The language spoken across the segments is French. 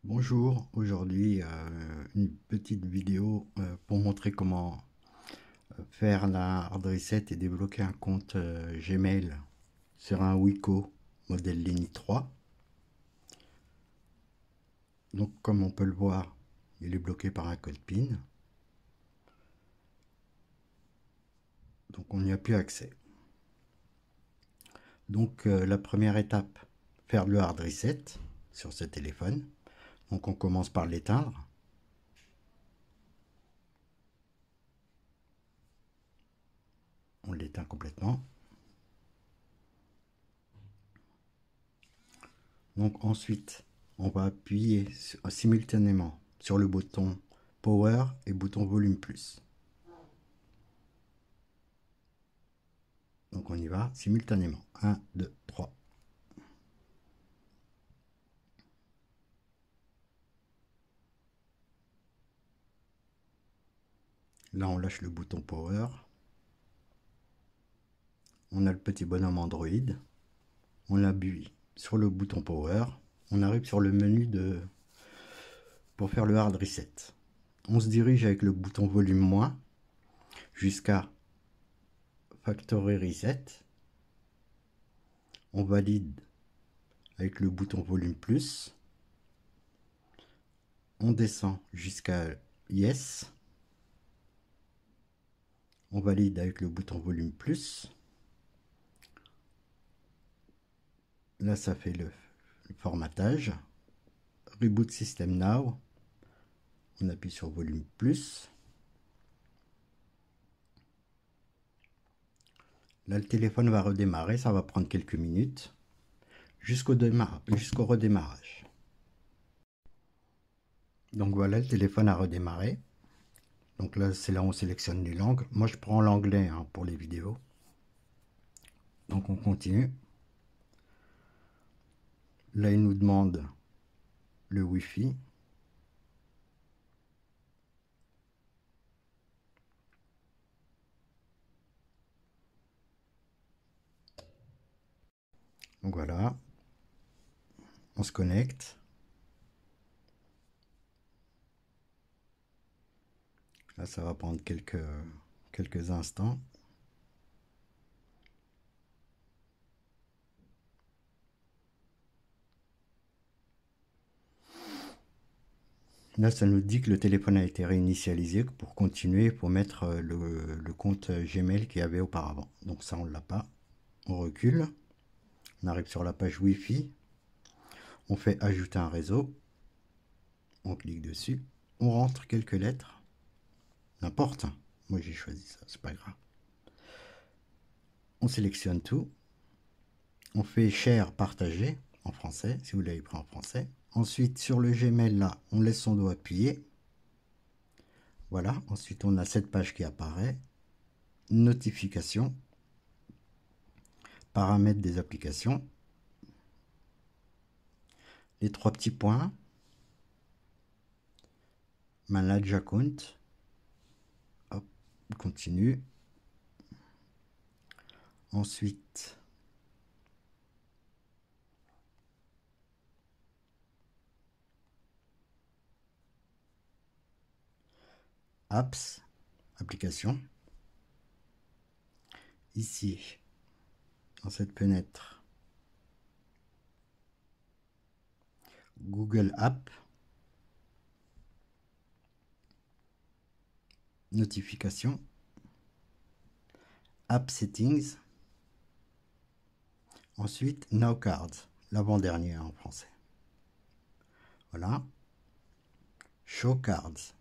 Bonjour, aujourd'hui une petite vidéo pour montrer comment faire la hard reset et débloquer un compte Gmail sur un Wiko modèle ligne 3. Donc comme on peut le voir, il est bloqué par un code PIN, donc on n'y a plus accès. Donc la première étape, faire le hard reset sur ce téléphone. Donc on commence par l'éteindre. On l'éteint complètement. Donc ensuite, on va appuyer simultanément sur le bouton Power et bouton Volume plus. Donc on y va simultanément. 1, 2, 3. Là, on lâche le bouton Power. On a le petit bonhomme Android. On appuie sur le bouton Power. On arrive sur le menu pour faire le hard reset. On se dirige avec le bouton Volume moins jusqu'à Factory Reset. On valide avec le bouton Volume plus. On descend jusqu'à Yes. On valide avec le bouton Volume plus. Là, ça fait le formatage. Reboot System Now. On appuie sur Volume plus. Là, le téléphone va redémarrer. Ça va prendre quelques minutes jusqu'au redémarrage. Donc voilà, le téléphone a redémarré. Donc là, c'est là où on sélectionne les langues. Moi, je prends l'anglais pour les vidéos. Donc on continue. Là, il nous demande le Wi-Fi. Donc voilà, on se connecte. Là, ça va prendre quelques instants. Là, ça nous dit que le téléphone a été réinitialisé. Pour continuer, il faut mettre le compte Gmail qu'il y avait auparavant. Donc ça, on ne l'a pas. On recule. On arrive sur la page Wi-Fi. On fait ajouter un réseau. On clique dessus. On rentre quelques lettres. N'importe. Moi, j'ai choisi ça. C'est pas grave. On sélectionne tout. On fait share, partager en français, si vous l'avez pris en français. Ensuite, sur le Gmail, là, on laisse son doigt appuyé. Voilà. Ensuite, on a cette page qui apparaît. Notification. Paramètres des applications. Les trois petits points. Manage account. Hop, on continue. Ensuite, apps, applications. Ici, dans cette fenêtre, Google App, notification, App Settings, ensuite Now Cards, l'avant-dernier en français. Voilà. Show Cards.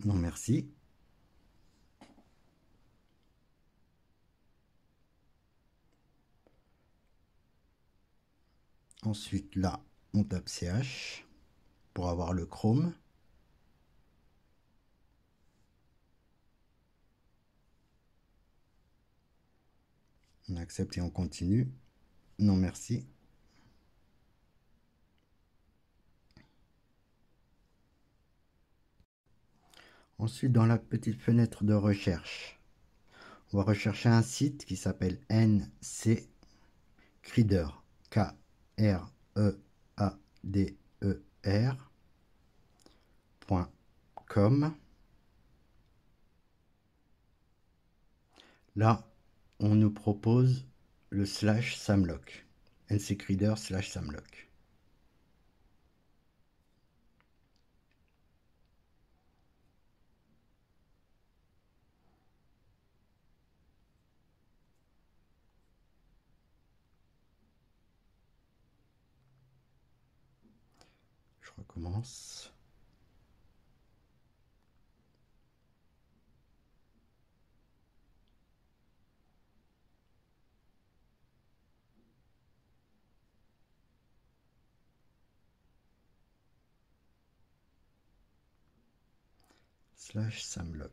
Non merci. Ensuite, là, on tape CH pour avoir le Chrome. On accepte et on continue. Non, merci. Ensuite, dans la petite fenêtre de recherche, on va rechercher un site qui s'appelle NC Crider. reader.com. Là, on nous propose le /samlock, /samlock. Je recommence. /samlock.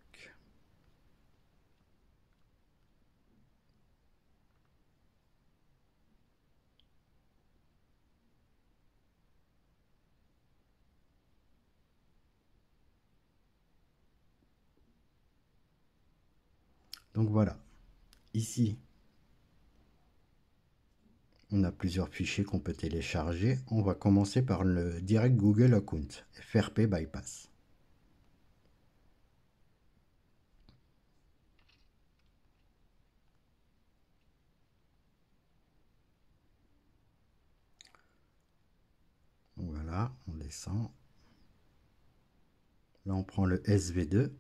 Donc voilà, ici, on a plusieurs fichiers qu'on peut télécharger. On va commencer par le Direct Google Account, FRP Bypass. Voilà, on descend. Là, on prend le SV2.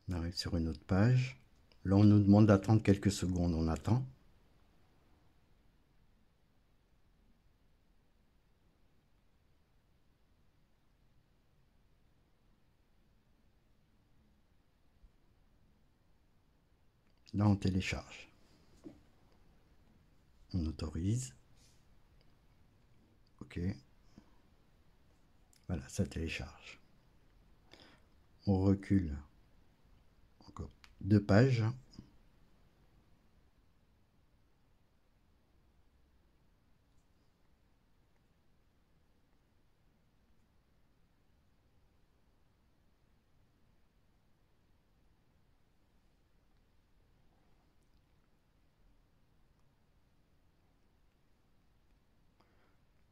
On arrive sur une autre page. Là, on nous demande d'attendre quelques secondes. On attend. Là, on télécharge. On autorise. OK. Voilà, ça télécharge. On recule encore 2 pages.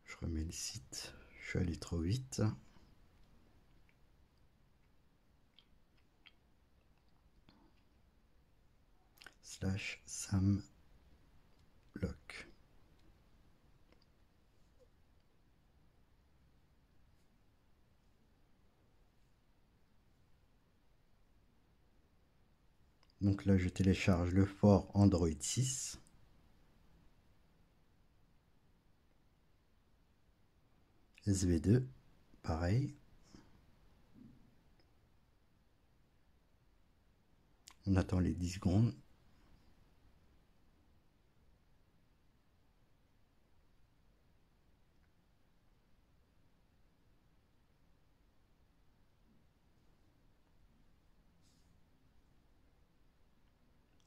Je remets le site. Je suis allé trop vite. /samlock. Donc là, je télécharge le fort Android 6. SV2, pareil. On attend les 10 secondes.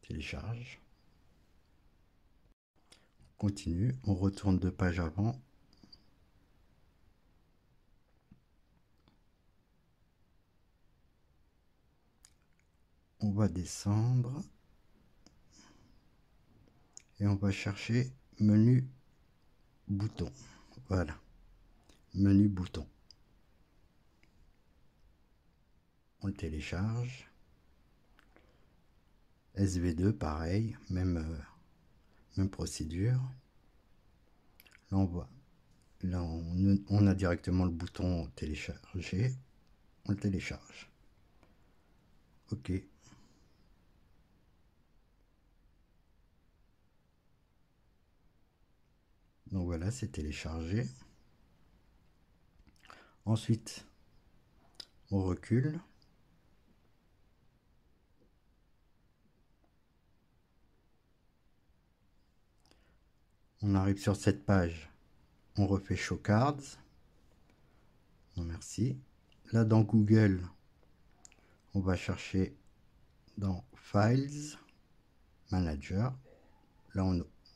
Télécharge. Continue. On retourne 2 pages avant. On va descendre. Et on va chercher menu bouton. Voilà. Menu bouton. On le télécharge. SV2, pareil, même procédure. Là, on voit. Là, on a directement le bouton télécharger. On le télécharge. OK. Donc voilà, c'est téléchargé. Ensuite, on recule. On arrive sur cette page. On refait Show Cards. Non, merci. Là, dans Google, on va chercher dans Files, Manager. Là,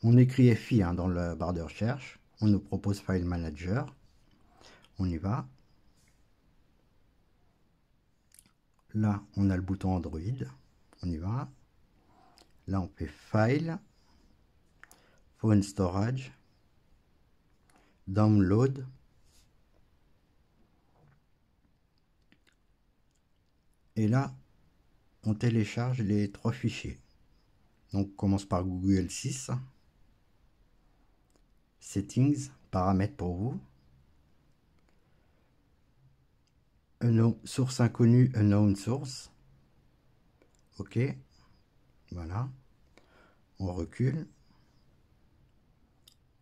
on écrit FI dans la barre de recherche. On nous propose File Manager. On y va. Là, on a le bouton Android. On y va. Là, on fait File, Phone Storage, Download. Et là, on télécharge les 3 fichiers. Donc, on commence par Google 6. Settings, paramètres pour vous. Source inconnue, unknown source. OK. Voilà. On recule.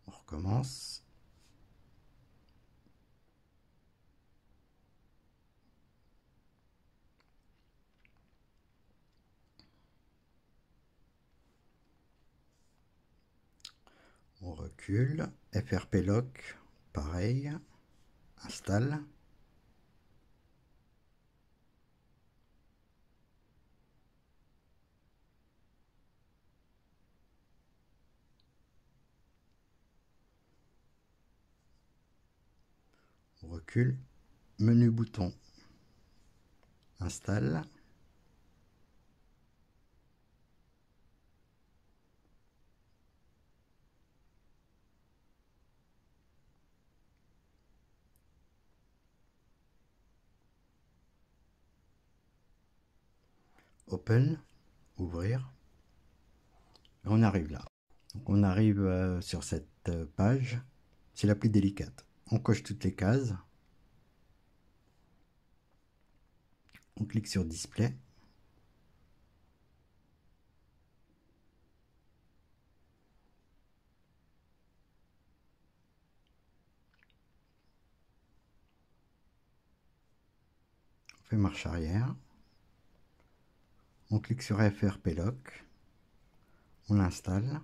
On recommence. On recule. FRPlock, pareil. Installe. On recule. Menu bouton. Installe. Open. Ouvrir. Et on arrive là. Donc on arrive sur cette page. C'est la plus délicate. On coche toutes les cases. On clique sur Display. On fait marche arrière. On clique sur FRPlock. On l'installe.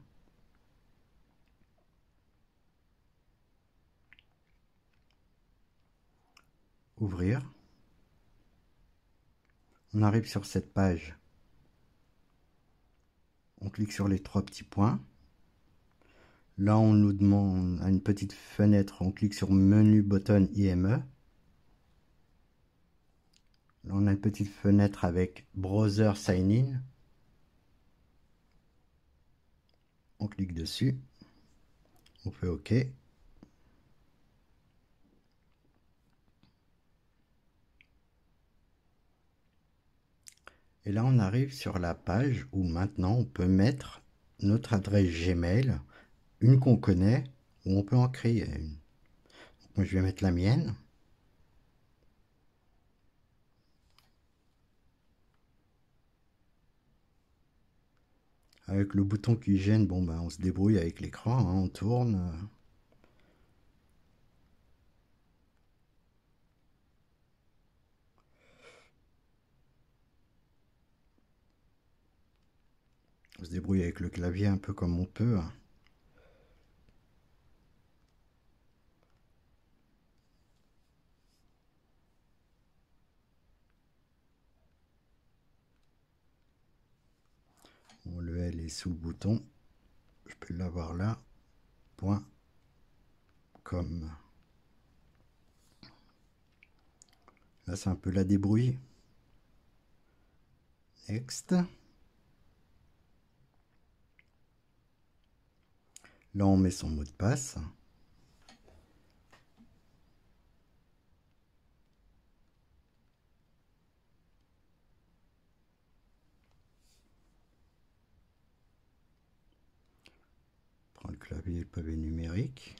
Ouvrir. On arrive sur cette page. On clique sur les 3 petits points. Là, on nous demande à une petite fenêtre, on clique sur Menu Button IME. Là, on a une petite fenêtre avec Browser Sign In. On clique dessus. On fait OK. Et là, on arrive sur la page où maintenant on peut mettre notre adresse Gmail, une qu'on connaît, ou on peut en créer une. Donc, moi, je vais mettre la mienne. Avec le bouton qui gêne, bon, ben, on se débrouille avec l'écran, hein, on tourne. On se débrouille avec le clavier un peu comme on peut. Bon, le L est sous le bouton. Je peux l'avoir là. .com. Là, c'est un peu la débrouille. Next. Là, on met son mot de passe. Prends le clavier et le pavé numérique.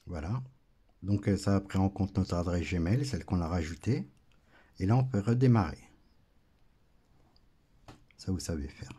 Voilà. Donc ça a pris en compte notre adresse Gmail, celle qu'on a rajoutée. Et là, on peut redémarrer. Ça, vous savez faire.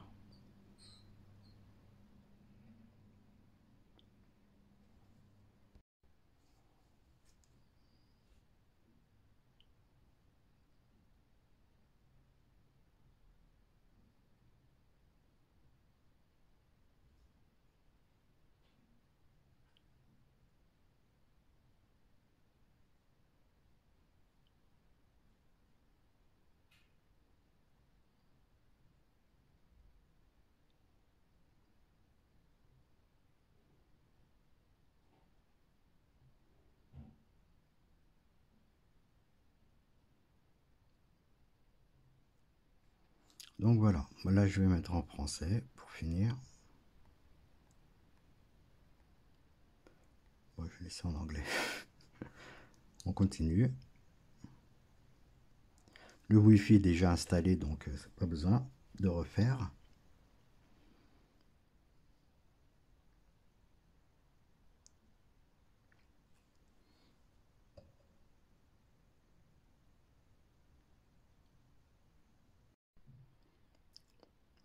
Donc voilà, là je vais mettre en français pour finir. Bon, je vais laisser en anglais. On continue. Le Wi-Fi est déjà installé, donc c'est pas besoin de refaire.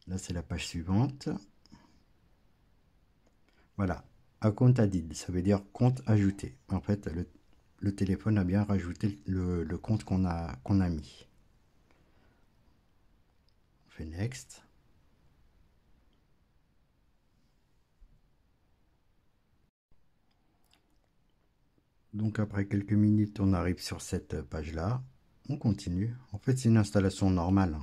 Là, c'est la page suivante. Voilà, account added, ça veut dire compte ajouté. En fait, le téléphone a bien rajouté le compte qu'on a mis. On fait next. Donc après quelques minutes, on arrive sur cette page-là. On continue. En fait, c'est une installation normale.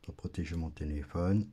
Je dois protéger mon téléphone.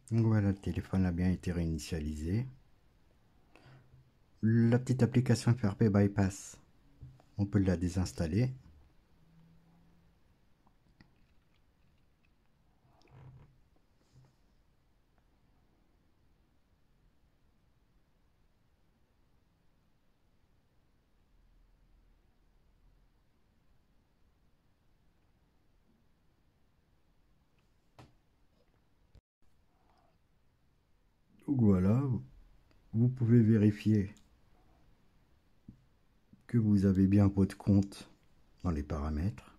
Donc voilà, le téléphone a bien été réinitialisé. La petite application FRP Bypass, on peut la désinstaller. Donc voilà, vous pouvez vérifier que vous avez bien votre compte dans les paramètres.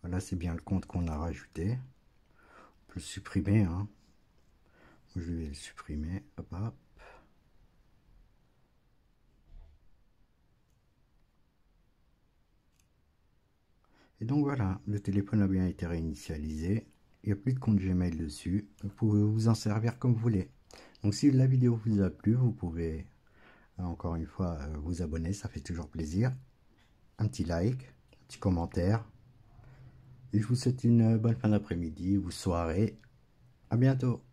Voilà, c'est bien le compte qu'on a rajouté. On peut le supprimer, hein. Je vais le supprimer. Hop, hop. Et donc voilà, le téléphone a bien été réinitialisé. Il n'y a plus de compte Gmail dessus. Vous pouvez vous en servir comme vous voulez. Donc si la vidéo vous a plu, vous pouvez encore une fois vous abonner, ça fait toujours plaisir. Un petit like, un petit commentaire. Et je vous souhaite une bonne fin d'après-midi ou soirée. À bientôt.